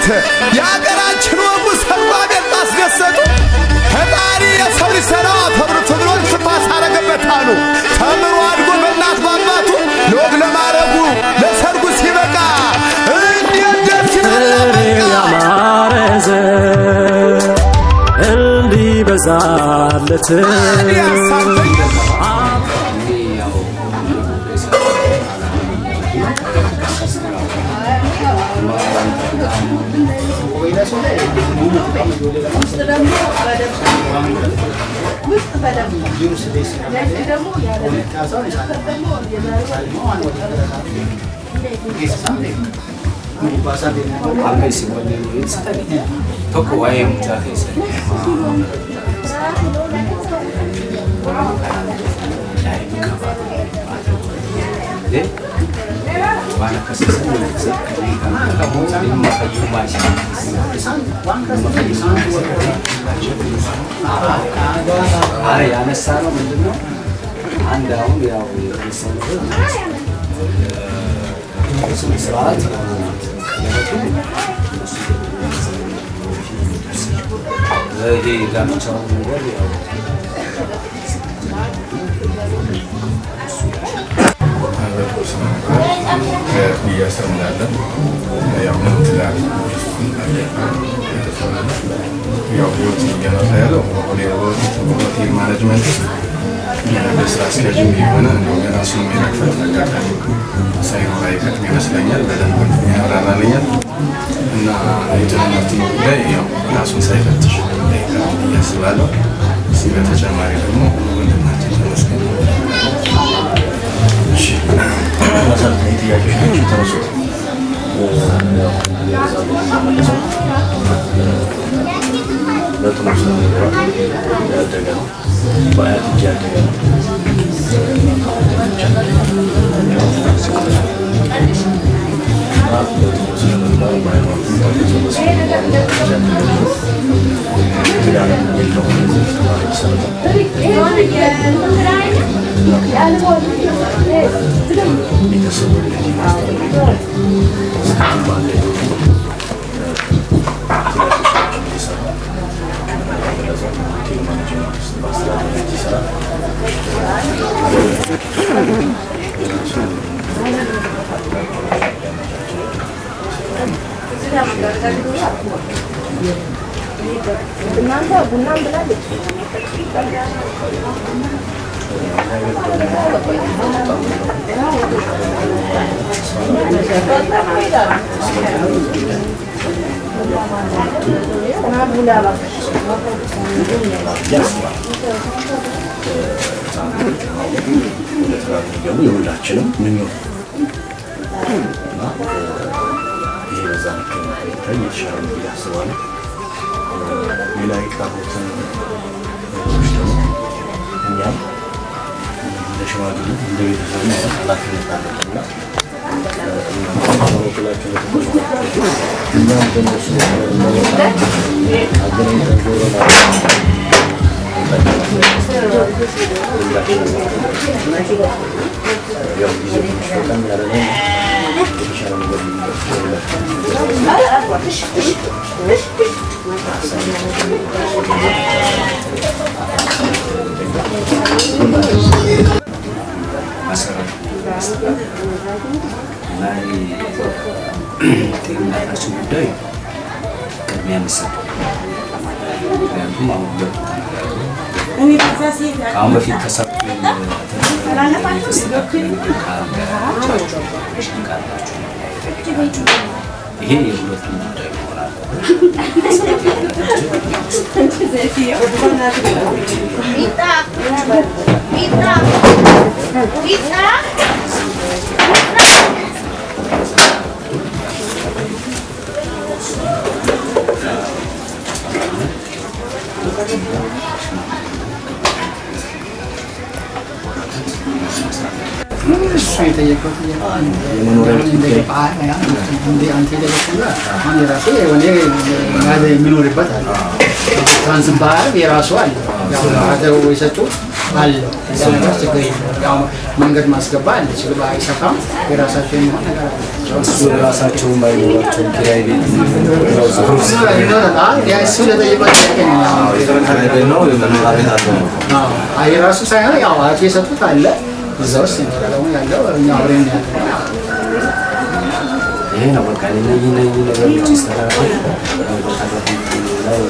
እናንተ የአገራችን ወጉ ሰባ ቤት አስደሰቱ ፈጣሪ የሰው ልጅ ሰላም ተብርቶ ብሎ ትፋስ አረገበት አሉ። ተምሮ አድጎ በእናት ባባቱ ለወግ ለማረጉ ለሰርጉ ሲበቃ እንዴት ደስ ያማረዘ እንዲበዛለት ያነሳነው ምንድነው አንድ አሁን ያው ስርዓት ይሄ ጋብቻው ነገር ያው ማኔጅመንት በስራ አስኪያጅም የሆነ ራሱን የሚረክፈት አጋጣሚ ሳይኖር አይቀርም ይመስለኛል። በደንብ ያብራራልኛል እና የትምህርት ጉዳይ ያው ራሱን ሳይፈትሽ አይቀርም ብዬ አስባለሁ። እዚህ በተጨማሪ ደግሞ ወንድማችን ተመስገን መሰረታዊ ጥያቄዎች ናቸው የተነሱት። በትምህርት ያደገ ነው፣ በአያት እጅ ያደገ ነው። የሁላችንም ምኞት እና ይሄ በዛ ልክ የተሻለ ብዬ አስባለሁ። ሌላ የቀሩትን ነገሮች ደግሞ እኛም እንደ ሽማግሌ እንደ ቤተሰብ ኃላፊነት አለብንና በበኩላችን እኛም በእነሱ አገናኝተን ዞረና ያው ጊዜ በጣም ያለ የተሻለ ነገር ጤንነታችን ጉዳይ ቅድሚያ የሚሰጠው ምክንያቱም አሁን በፊት ተሰርቶ ይሄ የሁለት ጉዳይ ይሆናል። እሱ የጠየቀው የሚኖርበት አለ። ትራንስባር የራሱ አለ። የሰጡት አለ ስለዚህ ችግር ያው መንገድ ማስገባ አለ ችግር አይሰፋም የራሳቸው ነው ነገር እሱ ራሳቸው ባይኖራቸው ኪራይ ቤት ያ እሱ ለጠየቀው ነው የመኖሪያ ቤት አለ አይ ራሱ ሳይሆን ያው አቶ የሰጡት አለ እዛው ውስጥ ነው ያለው እኛ አብረን ያለው ይሄ ነው በቃ እነዚህ ነገሮች ይስተካከሉ ላይ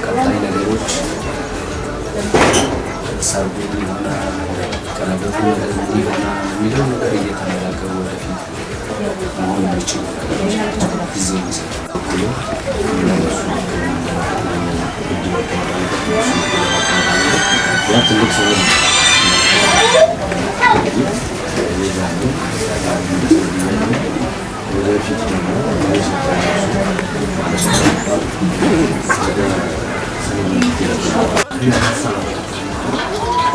ቀጣይ ነገሮች ሰርጉ ሆነ ቀለበቱ ሆነ የሚለው ነገር እየተነጋገሩ ወደፊት መሆን የሚችሉ ጊዜ ይሰጣሉ። ያ ትልቅ ሰው ወደፊት ደግሞ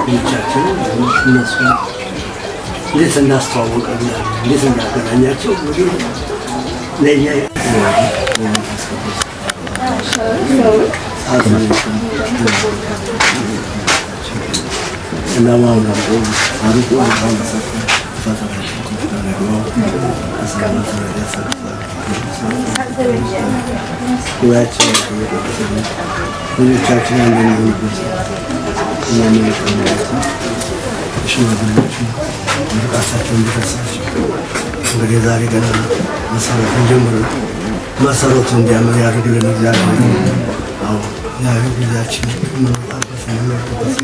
ልጆቻችን እነሱ እንዴት እናስተዋወቀና እንዴት እናገናኛቸው እንግዲህ ለእኛ እና ማምናም አሪፍ ልጆቻችን አንደሚሆኑበት ሽማግሌዎቹ ምርቃታቸው እንዲደርሳቸው እንግዲህ ዛሬ ገና መሰረቱን ጀምሮ መሰረቱ እንዲያምር ያድርግልን እግዚአብሔር። አዎ እግዚአብሔር ጊዜያችን የምንወጣበት የምንወርድበት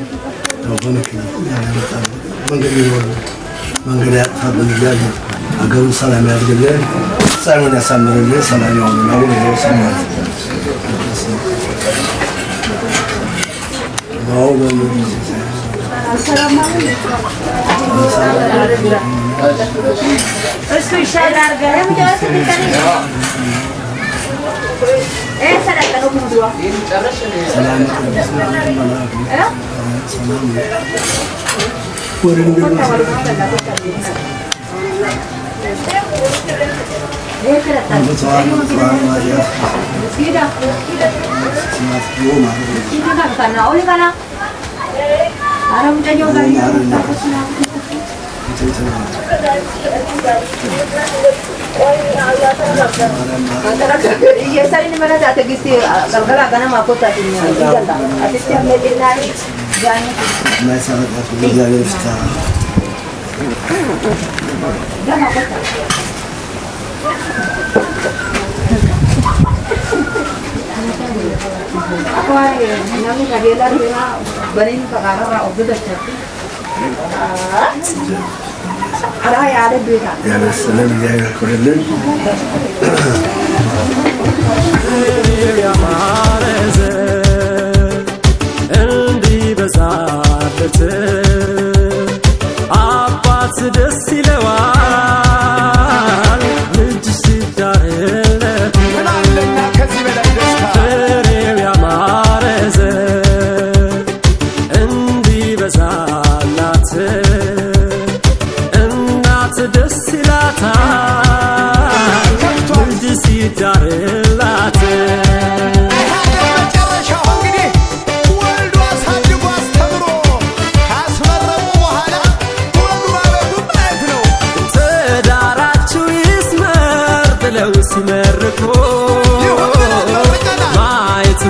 ያው በመኪና ያመጣል መንገድ ይኖር መንገድ ያጥፋብን እግዚአብሔር አገሩ ሰላም ያድርግልን፣ ፍጻሜውን ያሳምርልን፣ ሰላም ያውልን። አሁን ይዘው ሰማት ነው السلام عليكم. اسمه الشاي العرقاني مجالس الثاني. ايه سلام كانوا موضوع. سلام. Ahora mucha yo lagi. Iya saya ini mana ada gizi kalau agak nama aku tadi ni. Asisten hamil ni jangan. Saya sangat bersedia Ustaz. Jangan apa. Ako ay namin kagila rin na banin pagkakara o gudot siya. Ara ay ada duit. Ya Rasulullah dia kurelin. Endi bezalet abat desilewa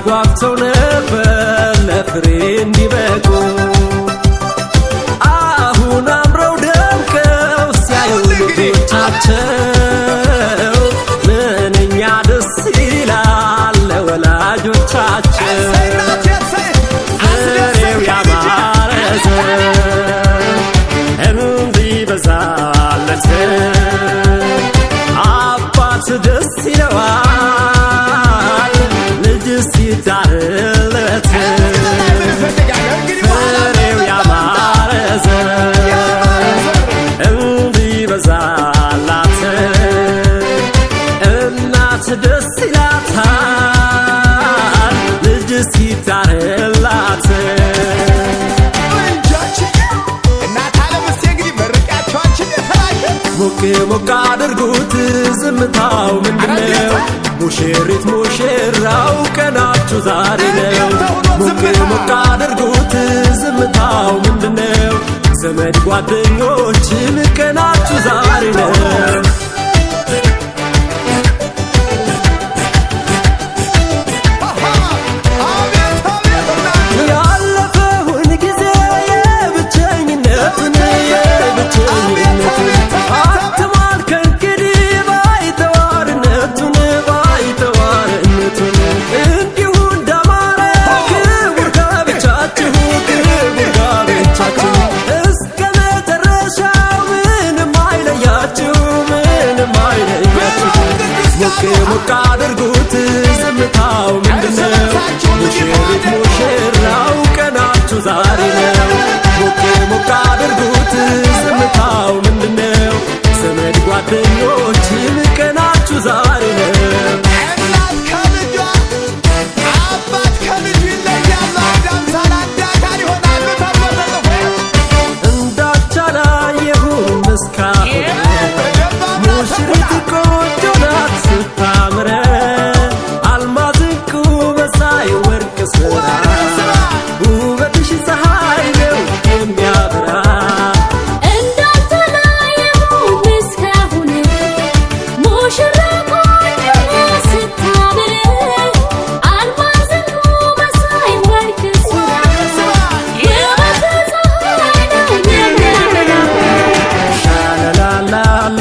ጓግተው ነበር ለፍሬ እንዲበቁ አሁን አምረው ደምቀው ሲያዩ ልጆቻቸው ምንኛ ደስ ይላል ለወላጆቻቸው ፍሬው ያማረ እንዲበዛለት አባት ደስ ይለዋል ልጅ ሲዳርለት ፍሬው ያማረ እንዲበዛላት እናት ደስ ይላታል ልጅ ሲዳርላት ሞቅ ሞቅ አድርጉት ዝምታው ምንድነው ሙሽሪት ሙሽራው ቀናችሁ ዛሬ ነው። ሞቅ ሞቅ አድርጉት ዝምታው ምንድነው? ዘመድ ጓደኞችም ቀናችሁ ዛሬ ነው። ሞቅ አድርጉት ዝምታው ምንድነው? ሙሽሪት ሙሽራው ቀናችሁ ዛሬ ነው። ሞቅ ሞቅ አድርጉት ዝምታው ምንድነው? ዘመድ ጓደኞችም ቀናችሁ ዛሬ ነው። እናት ከልጇ አባት ከልጁ ይለያሉ። አዳምሳል አዳካል ይሆናሉ ተብሎ ተጽፎ እንዳቻላየሁም እስካሁን ሙሽሪት ቆንጆ ናት ስታምረ አልማዝ ዕንቁ መሳይ ወርቅ ስራ ውበትሽ ፀሐይ ነው የሚያበራ እንዳልተለየሁም እስካሁን ሙሽራ ቆንጆ ናት ስታምር አልማዝ ዕንቁ መሳይ ወርቅ ስራ ውበትሽ ፀሐይ ነው የሚያበራ ሻላላላ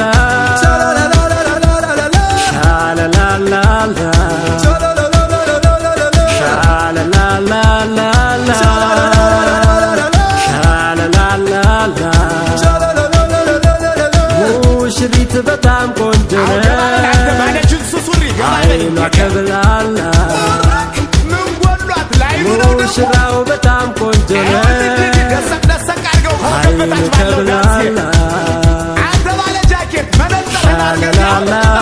ሙሽሪት በጣም ቆንጆ ነች አይኗ ከብላላ ሙሽራው በጣም ቆንጆ ነች አይኑ ከብላላ ሻላላላ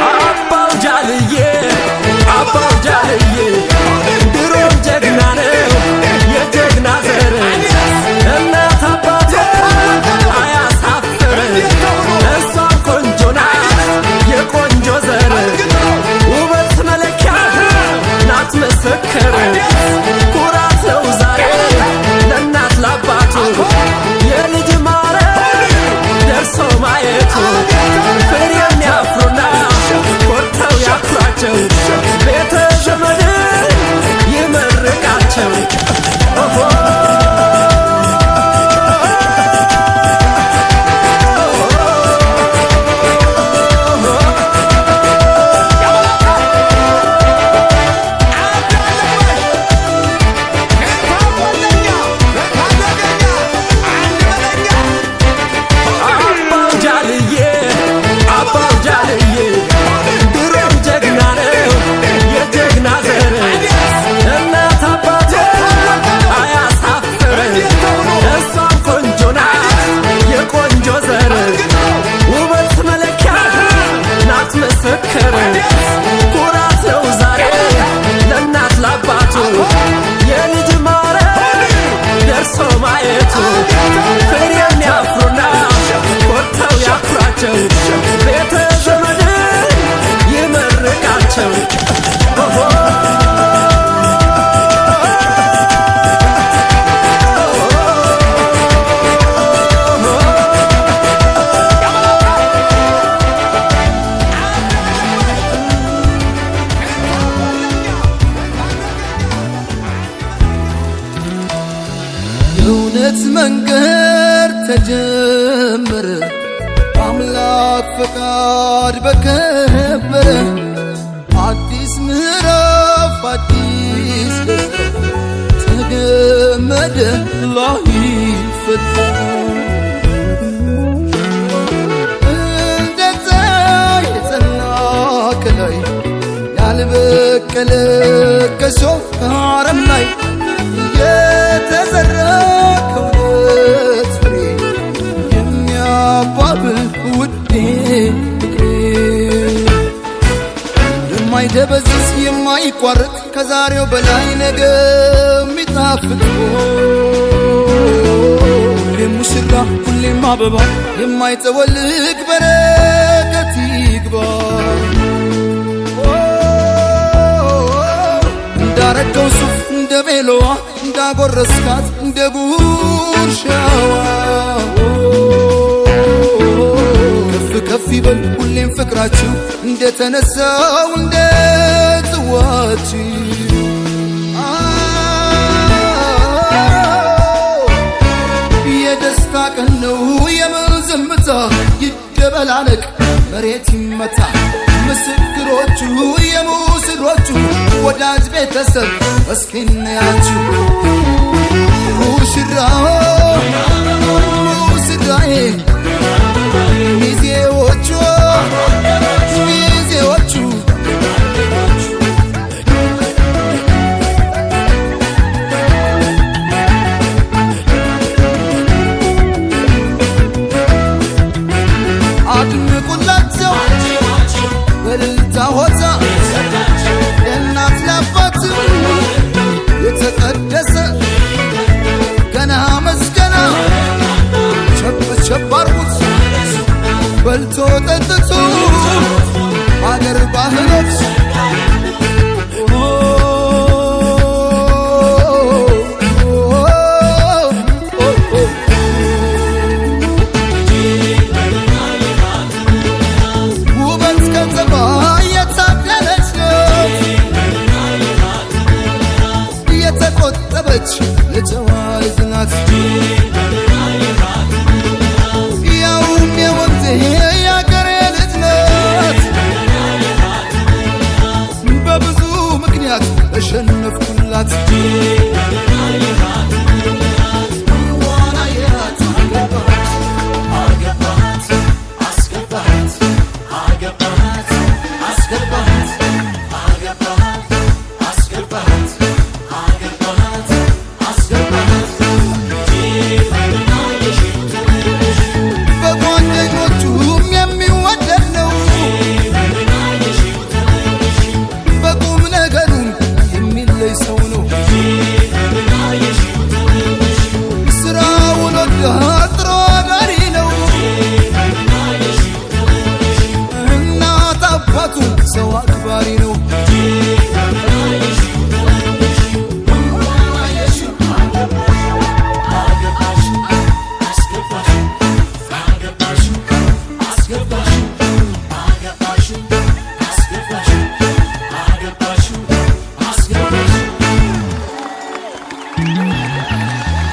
አባው ጃልዬ አባው ጃልዬ ድሮም ጀግና ነው የጀግና ዘር እናት አባቱ አያሳፍር እሷም ቆንጆ ናት የቆንጆ ዘር ውበት መለኪያ ናት መሰከር ኩራት ነው ዛሬ ለእናት ላባቱ የልጅ ማረግ ደርሶ ማየቱ ፍሬ የሚያፍሩና ኮርተው ያኩራቸው ቤተ ዘመድ ይመርቃቸው። አባው ጃልዬ አባው ጃልዬ ድሮም ጀግና ነው የጀግና ዘር እናት አባቱ አያሳፍር እሷም ቆንጆ ናት የቆንጆ ዘር ውበት መለኪያ ናት መሰከር ኩራት ነው ዛሬ ለእናት ላባቱ የልጅ ማረግ ደርሶ ማየቱ ፍሬ የሚያፍሩና ኮርተው ያኩራቸው ቤተ ዘመድ ይመርቃቸው። የእውነት መንገድ ተጀመረ አምላክ ፈቃድ በከበረ አዲስ ምዕራፍ አዲስ ደስታ ተገመደ ላይፈታ እንደዛ የጸና ከላይ ያልበቀለ ከሾህ ከአረም ላይ የተዘራ ከእውነት ፍሬ የሚያባብል ውዴ ፍቅሬ የማይደበዝዝ የማይቋረጥ ከዛሬው በላይ ነገ የሚጣፍጥ ሁሌም ሙሽራ ሁሌም አበባ የማይጠወልቅ በረከት ይግባ እንዳረገው ሱፍ እንደ ቤሎዋ እንዳጎረስካት እንደ ጉርሻዋ ከፍ ከፍ ይበል ሁሌም ፍቅራችሁ እንደተነሳው እንደ ጽዋችሁ የደስታ ቀን ነው የምን ዝምታ ይደበላለቅ መሬት ይመታ ምስክሮቹ የሙስሮቹ ወዳጅ ቤተሰብ እስኪ እንያችሁ ሙሽራው ሙሽራዬ ሚዜዎቹ ሚዜዎቹ አድምቁላቸው በልልታ ሆታ የእናት ለአባት የተቀደሰ ገና መስገና ቸብ ቸብ አርጉት በልቶ ጠጥቶ አገር ባህሎች ውበት ከተማ የታደለች የተቆጠበች የጨዋይት ናት ያውም የወንዜ የአገሬ ልጅ ናት በብዙ ምክንያት ተሸነፍኩላት በጓደኞቹም የሚወደድ ነው በቁም ነገሩም የሚለይ ሰው ነው ስራውን ወዳድ ጥሩ አዳሪ ነው እናት አባቱ ሰው አክባሪ ነው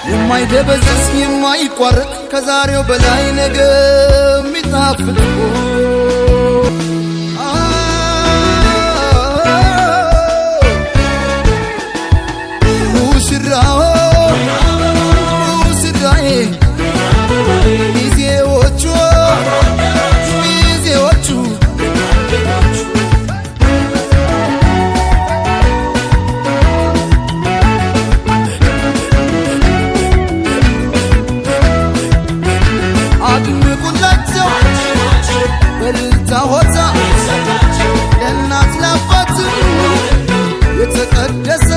የማይደበዝዝ የማይቋረጥ ከዛሬው በላይ ነገ የሚጣፍጥ ሙሽራው ሙሽራዬ ሚዜዎቹ ሚዜዎቹ አድምቁላቸው በልልታ ሆታ የእናት ለአባት የተቀደሰ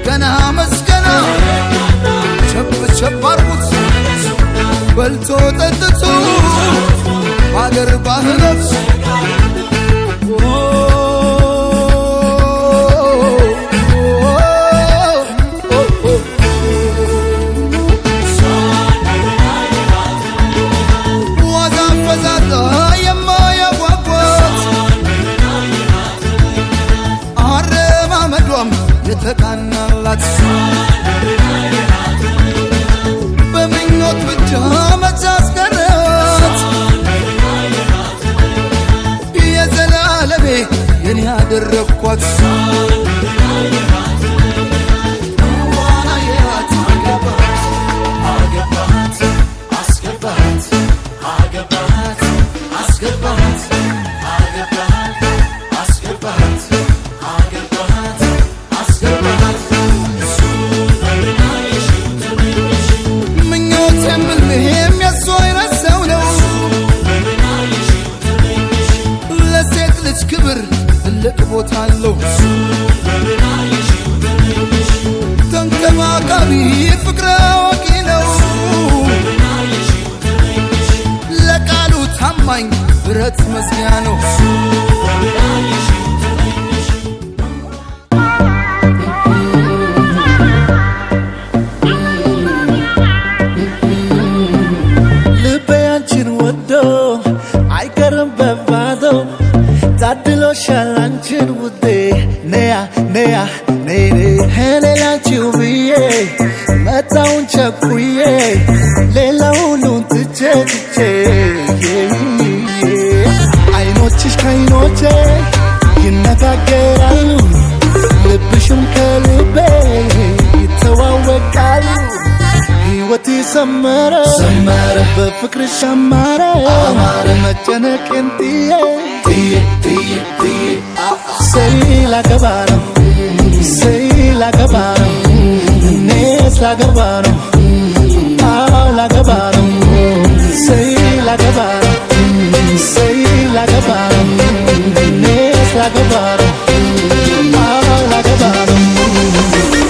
ገና መስገና ቸብ ቸብ አርጉት በልቶ ጠጥቶ በአገር ባህሎች ዋዛ ፈዛዛ የማያጓጓት አረማመዷም የተቃናላት በምኞት ብቻ መቻስቀረት አደረኳት ተንከባካቢ ፍቅረ ወጊ ነው ለቃሉ ታማኝ ብረት መዝጊያ ነው ልቤ አንቺን ወዶ አይቀርም በባዶ ታድሎሻል አንቺን ውዴ ነያ ነያ ነይኔ ሄሌላንቺው ብዬ መጣውን ቸኩዬ ሌላ ሁሉን ትቼ አይኖችሽ ከአይኖቼ ይነጋገራሉ ልብሽም ከልቤ ይተዋወቃሉ ሕይወቴ ሰመረ በፍቅርሽ አማረ መጨነቄን Say like a bottom, say like a bottom, Ness like a bottom, ah like a bottom, say like a bottom, say like a bottom, Ness like a bottom, ah like a bottom.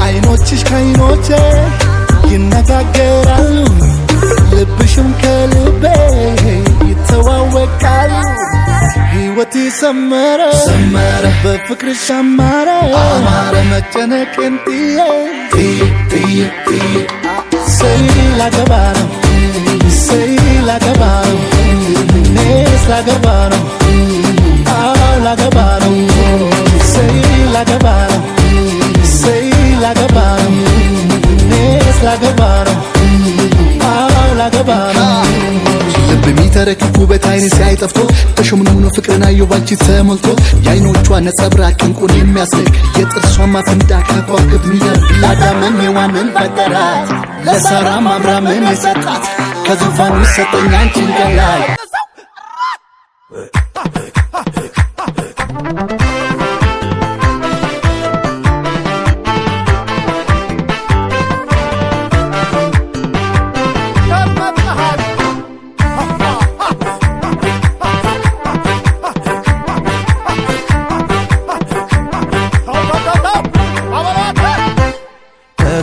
አይኖችሽ ከአይኖቼ ይነጋገራሉ ልብሽም ከልቤ ይተዋወቃሉ ሕይወቴ ሰመረ በፍቅርሽ አማረ መጨነቄን Say like a bottom, say like a bottom, Ness like a bottom, ah like a bottom, say like a bottom, say like a bottom, Ness like a bottom, ah like a bottom. ልብ የሚተረክኩ በታይኔ ሲያይ ጠፍቶ ተሾምኖ ፍቅርን አየሁ ባንቺ ተሞልቶ የአይኖቿ ነጸብራቅ እንቁን የሚያስልክ የጥርሷ ማፍንዳ ከዋክብት ሚደርቅ ለአዳምም ሔዋንን ፈጠራት ለሳራም አብርሃምን የሰጣት ከዙፋኑ ሰጠኝ አንቺን ገላይ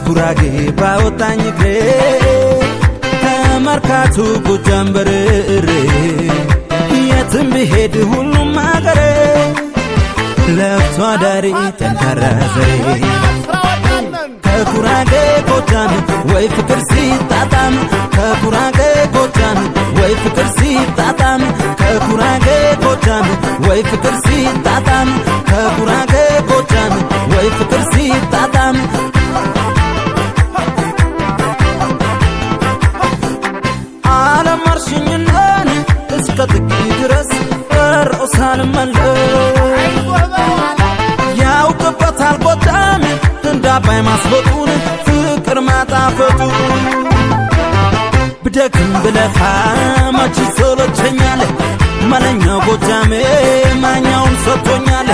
ጉራጌ ባወጣኝ እግሬ ከመርካቱ ጎጃም በርሬ የትም ብሄድ ሁሉም አገሬ ለፍቶ አዳሪ ጠንካራ ዘሬ ከጉራጌ ጎጃም ወይ ፍቅር ሲጣጣም ከጉራጌ ጎጃም ወይ ፍቅር ሲጣጣም ከጉራጌ ጎጃም ወይ ፍቅር ሲጣጣም ከጉራጌ ጎጃም ወይ ፍቅር ሲጣጣም አለማርሽኝናን እስከ ጥቂ ድረስ ርዕሳን መለስ ያውቅበታል ጎጃም እንዳባይ ማስበጡን ፍቅር ማጣፈጡ ብደክም ብለፋ መች ሰለቸኛል መለኛው ጎጃሜ ማኛውን ሰጥቶኛል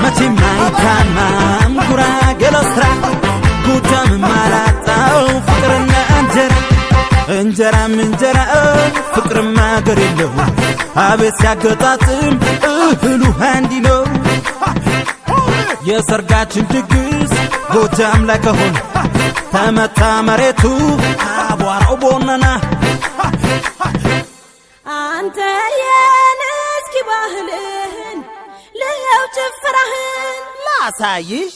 መቼም አይታማም ጉራጌ ለስራ ጎጃም ማላጣው ፍቅርና እንጀራም እንጀራ ፍቅርም አገር የለው አቤት ሲያገጣጥም እህሉ አንዲ ነው የሰርጋችን ድግስ ጎጃም ላይ ከሆነ ተመታ መሬቱ አቧራው ቦነና አንተ የነስኪ ባህልህን ለያው ጭፈራህን ላሳይሽ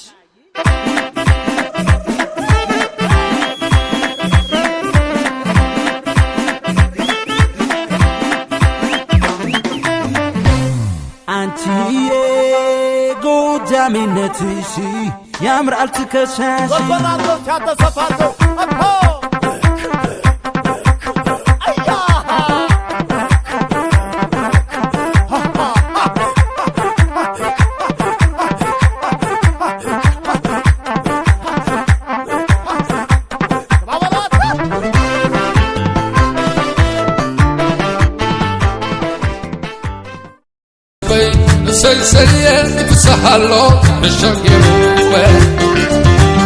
አንቺዬ ጎጃሜነትሽ ያምራል ትከሻሽ ወፈራቶ ሲያተሰፋቶ አፖ سلسلة بسهلو بشاكيرو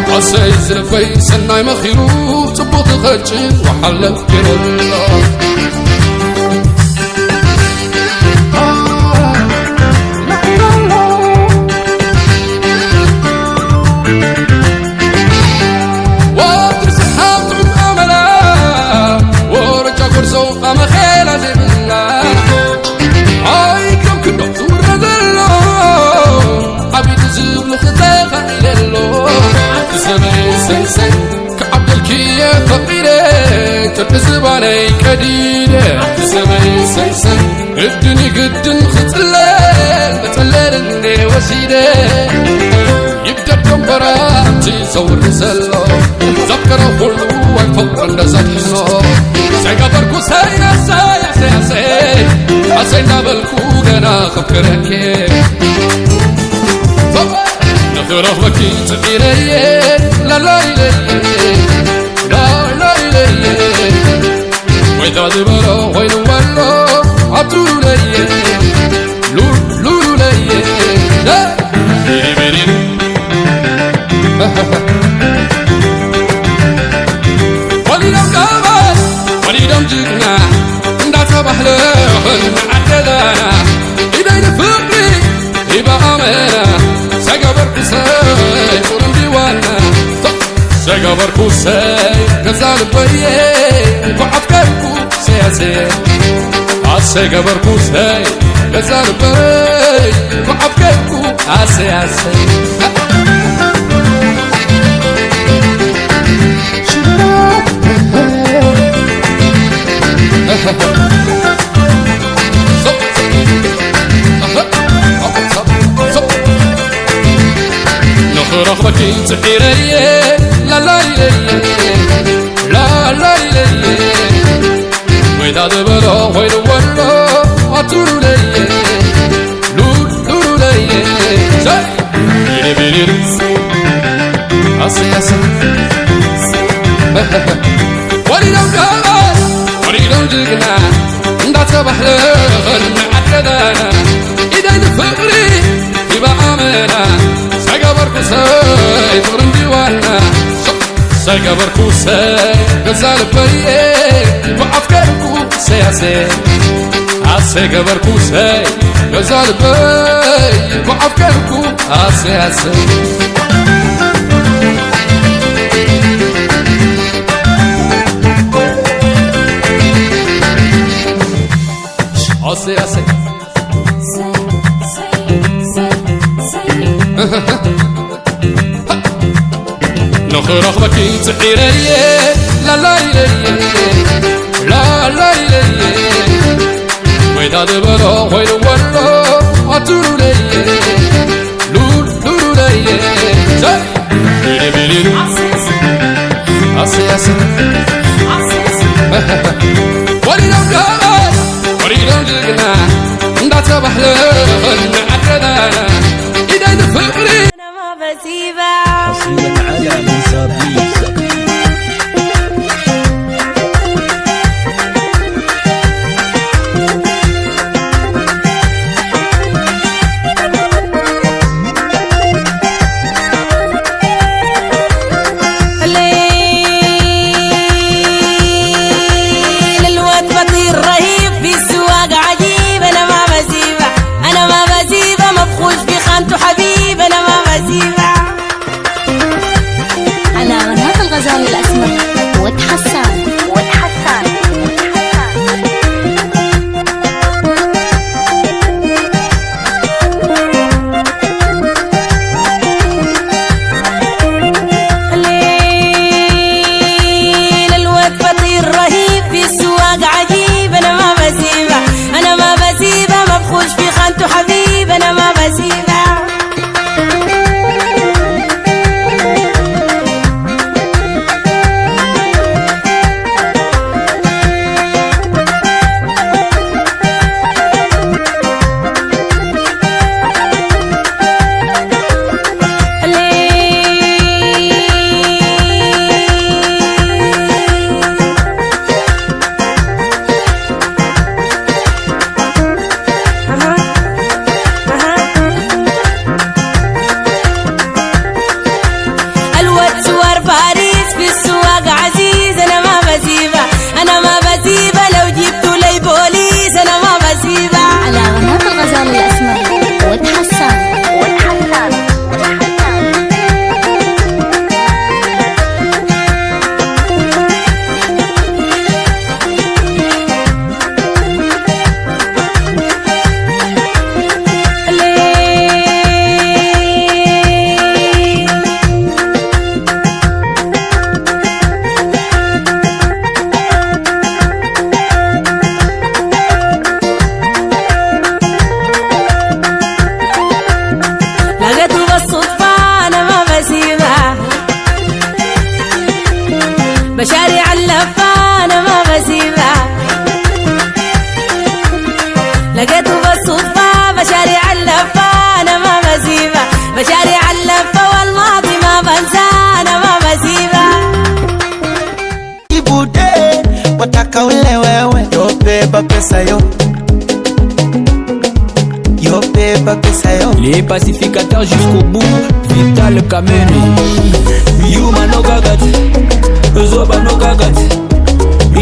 عساي زلفي سناي مخيرو تبوط غجين وحلق كيرو وادرس حاطر أملا ورجع قرصو أما خيلا زبنا هاي كم كنو سنسن كعبد الكية فقيرة تبزباني كديدة سمي سنسن الدني قد خطلال بتلال اللي وسيدة يبدأ بكمبراتي صور رسالة ذكر خلو والفقر النزل حصو سيقبركو سينا سيا سيا سيا حسينا بالكو قنا خفكركي نخرف بكي تغيري لا لا لا لا لا لا وإذا دبرا وين ولا عطو لا لول لول لا لا بيري بيري وليدم كمان وليدم جينا ندافع بحلوه نعدلنا إذا ينفقني يبقى أمنا سيقبر كساي قرن ديوانا سيقبر كساي نزال بيه وعفكركو سياسي سيقبر كساي نزال بيه وعفكركو سياسي رغبتي تحيري لا لا لا لا لا وإذا دبرا وين ولا عطولو لي لولو لي زي بيري بيري عسي عسي وليدم كمان وليدم جينا ندات بحلال معددانا إذا نفقري يبقى أمنا سيقبركو ساي طرن ديوانا سيقبركو ساي نزال بيه وعفكركو سياسي سيقبركو ساي نزال بيه وعفكركو سياسي سياسي نخرخ بكي تحيري لا لا لا لا لا لا وإذا دبرا وين ولا عطولو لي لول لولو لي زي بيري بيري عسي عسي وليدم كمان وليدم جينا ندات بحلال نعددانا إذا نفقري أنا ما بسيبها حصيلة على من صابيس الليل الواد بطير رهيب في السواق عجيب أنا ما بسيبها أنا ما بسيبها مبخوش في خانته حبيب أنا ما بسيبها أنا رنات الغزال الأسمر وتحسن بشارع اللفة أنا ما بسيبها لقيته بالصدفة بشارع اللفة أنا ما بسيبها بشارع اللفة والماضي ما بنسى أنا ما بسيبها Ibude wataka ule wewe yobeba pesa yo Les pacificateurs jusqu'au bout Vital Kameni Yuma no gagati Zoba no gagati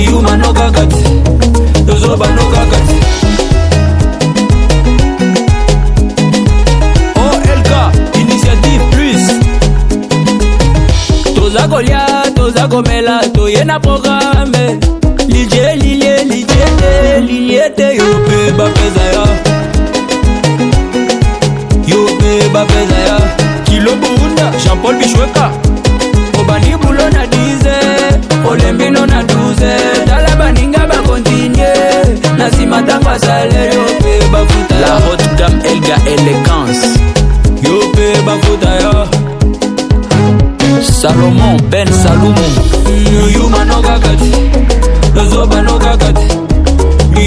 Yuma no gagati Zoba no gagati OLK Initiative Plus Toza Golia Toza Gomela Toyena programme Lilje Liliete Yope Bapeza ya Yope bapeza ya Kilo Bunda Jean-Paul Bishweka Obani Bulo na 10 Olembino na 12 Dala baninga ba continue Nasima tangwa salaire Yope bafuta ya La haute gamme Elga Elegance Yope bafuta ya Salomon Ben Salomon Yuma no gagati Zoba no gagati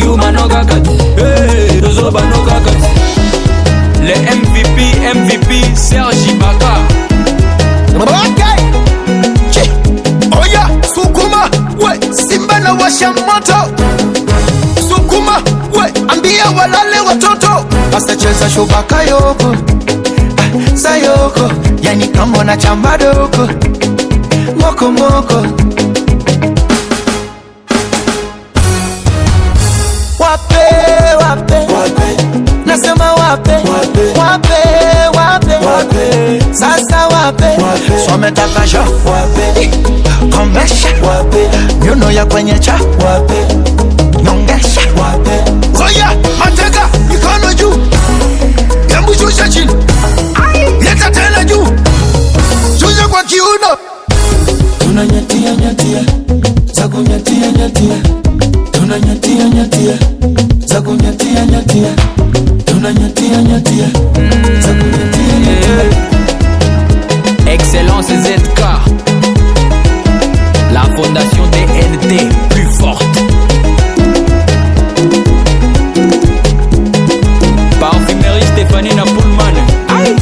Yuma no gagati Zoba no gagati Les MVP Serge Ibaka Okay Oya Sukuma we Simba na washa moto Sukuma we ambia walale watoto Basta cheza shubaka yoko Sayoko Yani kama na chamba doko Moko moko Wape Nasema wape Sasa wape Swametaka sho Komesha Nyuno ya kwenye cha Nyongesha Oya mateka mikono juu Yambu shusha chini Leta tena juu Shusha kwa kiuno Tunanyatia Zakunyatia Tunanyatia Zakunyatia Tunanyatia Zakunyatia Excellence ZK La fondation DNT plus forte Parfumerie Stéphanie Napoulman Aïe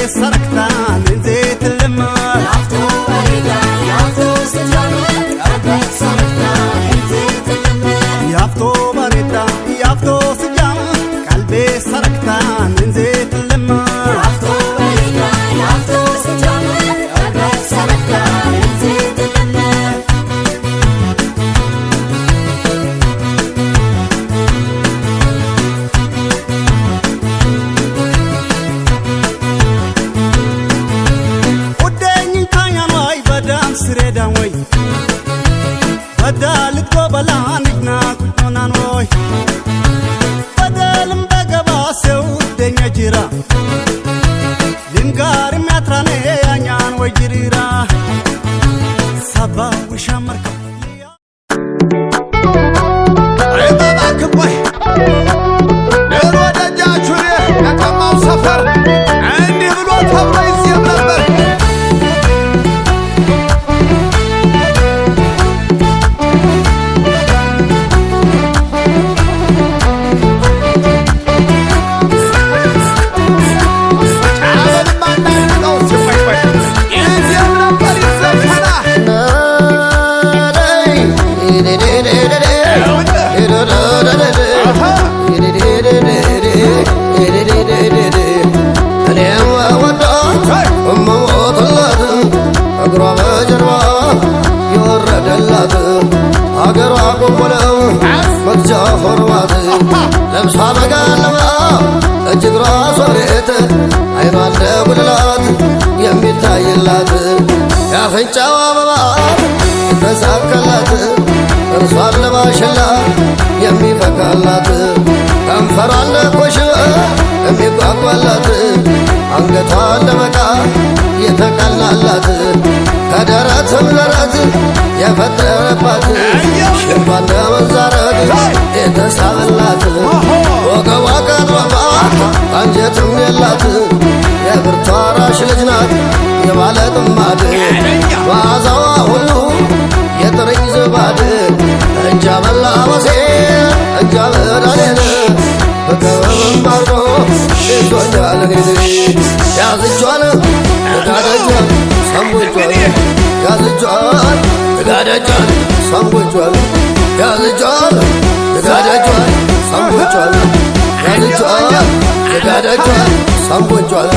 Saraktan, in zeyt al-lemma. ስሬዳን ወይ በዳልት ጎበላንክና ቁጮናን ወይ በደልም በገባ ሰው ደኛ ጅራ ልንጋር የሚያትራኔ ያኛን ወይ ጅሪራ ሰባ ውሻመርካ አይባባክቦይ ሌሎ ደጃቹሬ የቀማው ሰፈር እንዲህ ብሎ ተብሎ ይዜም ነበር አገሯ ቆንቆለው መግጃ ሆርማት ለብሷ መጋለማ እጅግሯ ሶሬት አይኗ እንደ ጉልላት የሚታይላት ያፍንጫዋ አበባ ተሳካላት እርሷን ለማሸላ የሚፈካላት ከንፈሯን ለኮሽበ የሚጓጓላት አንገቷን ለመቃ የተቀላላት ከደረትም ደረት የፈጠረባት ሽንቷን ለመንዛረግ የተሳበላት ወገቧ ቀጥሯባት አንጀትም የላት የብርቷ ራሽ ልጅ ናት የባለ ጥማድ መዓዛዋ ሁሉ የጥርኝ ዝባድ እንጃ በላ ወሴ እንጃ በዳሌን በቀበብም አርጎ ይዞኛል እንግዲህ ያዝጇን ጋደጇን ሰንቦቿን ያዝጇን ጋደጇን ሰንቦቿን ያዝጇን ጋደጇን ሰንቦቿን ያዝጇን ጋደጇን ሰንቦቿን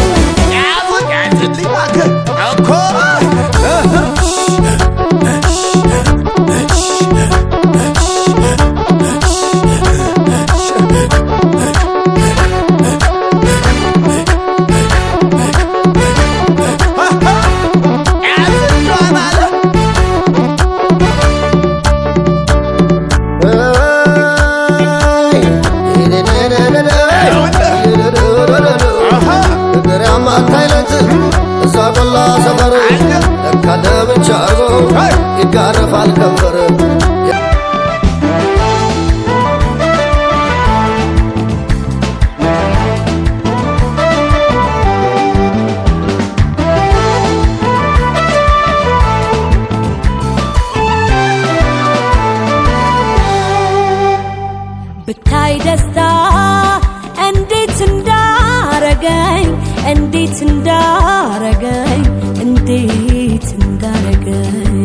ይጋረፋል ከንፈር ብታይ ደስታ እንዴት እንዳረገኝ እንዴት እንዳረገኝ እንዴት እንዳረገኝ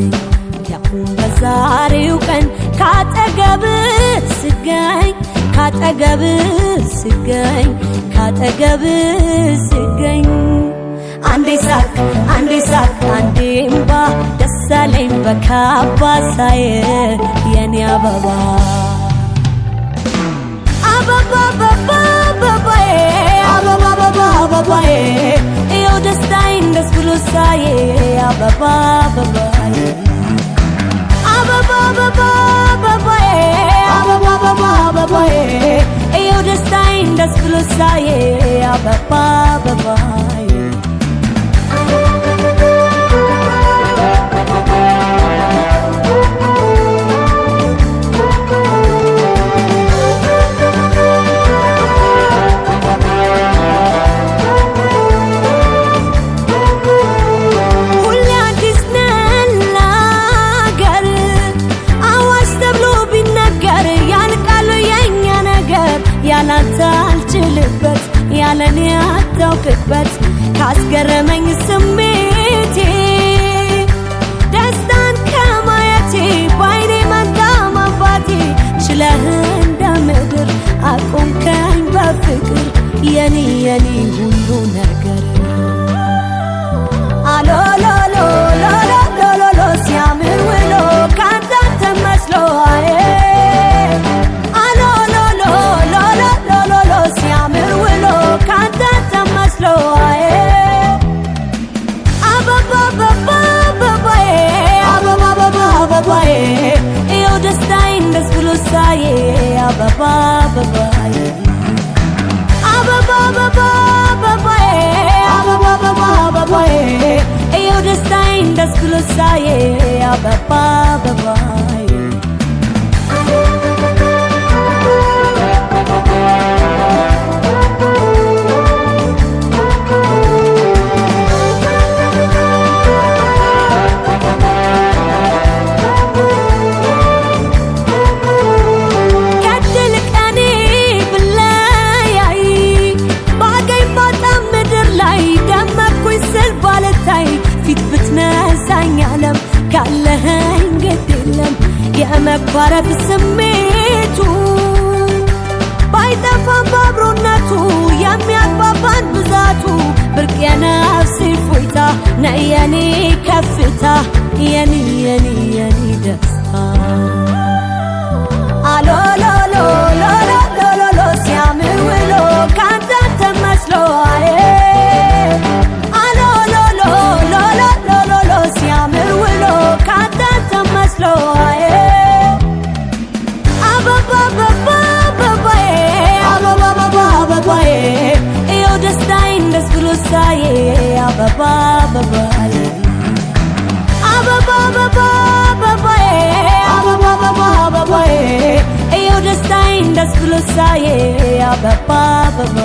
ያሁን በዛሬው ቀን ካጠገብ ስገኝ ካጠገብ ስገኝ ካጠገብ ስገኝ አንዴ ሳቅ አንዴ እምባ ደሳለኝ በካባ ሳየ የኔ አበባ አበባ አበባ አበባዬ አበባ አበባ አበባዬ ይኸው ደስታዬን ደስ ብሎ ሳየ አበባ አበባዬ አበባ አበባ አበባዬ አበባ አበባ አበባዬ ይኸው ደስታዬን ደስ ብሎ ሳየ አበባ አበባዬ ያላንተ አልችልበት ያለኔ አታውቅበት ሳዬ አበባ አበባዬ አበባ አበባ አበባዬ አበባ አበባ አበባዬ እየው ደስታዬን ደስ ብሎ ሳዬ አበባ አበባዬ ፊት ብትነሳኝ ዓለም ካለኸኝ ግድ የለም የመኳረፍ ስሜቱ ባይጠፋም በአብሮነቱ የሚያግባባን ብዛቱ ብርቅ የነፍሴ እፎይታ ነይ የኔ ከፍታ የኔ የኔ የኔ ደስታ አሎሎሎ ሎሎሎሎ ሲያምር ውሎ ካንተ ተመስሎ አዬ ሲያምር ውሎ ካንተ ተመስሎ አዬ አበባ አበባ አበባዬ አበባ አበባ አበባዬ እየው ደስታዬን ደስ ብሎ ሳዬ አበባ አበባዬ አበባ አበባ አበባዬ አበባ አበባ አበባዬ እየው ደስታዬን ደስ ብሎ ሳዬ አበባ አበባ